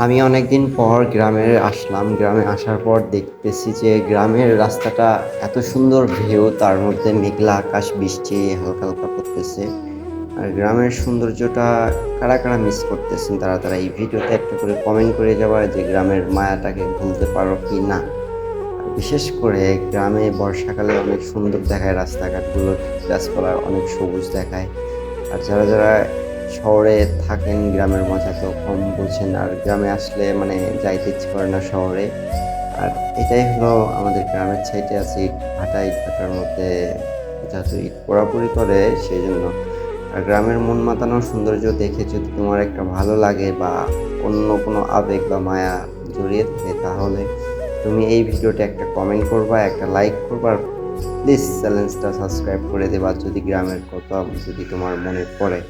আমি অনেকদিন পর গ্রামে আসলাম। গ্রামে আসার পর দেখতেছি যে গ্রামের রাস্তাটা এত সুন্দর ভিউ, তার মধ্যে মেঘলা আকাশ, বৃষ্টি হালকা, হালকা পড়তেছে। আর গ্রামের সৌন্দর্যটা কারা মিস করতেছেন তারা এই ভিডিওতে একটা করে কমেন্ট করে যাবা যে গ্রামের মায়াটাকে ভুলতে পারো কি না? আর বিশেষ করে গ্রামে বর্ষাকালে অনেক সুন্দর দেখায় রাস্তাঘাটগুলো, গাছপালা অনেক সবুজ দেখায়। আর যারা শহরে থাকেন গ্রামের মজা তো কম বোঝেন, আর গ্রামে আসলে মানে যাইতে ইচ্ছে করে না শহরে। আর এটাই হলো আমাদের গ্রামের সাইডে আছে ইট ভাটার মধ্যে যেহেতু ইট পোড়াপুড়ি করে সেই জন্য। আর গ্রামের মন মাতানোর সৌন্দর্য দেখে যদি তোমার একটা ভালো লাগে বা অন্য কোনো আবেগ বা মায়া জড়িয়ে থাকে, তাহলে তুমি এই ভিডিওতে একটা কমেন্ট করবা, একটা লাইক করবা, আর প্লিজ চ্যানেলটা সাবস্ক্রাইব করে দেবা যদি গ্রামের কথা যদি তোমার মনে পড়ে।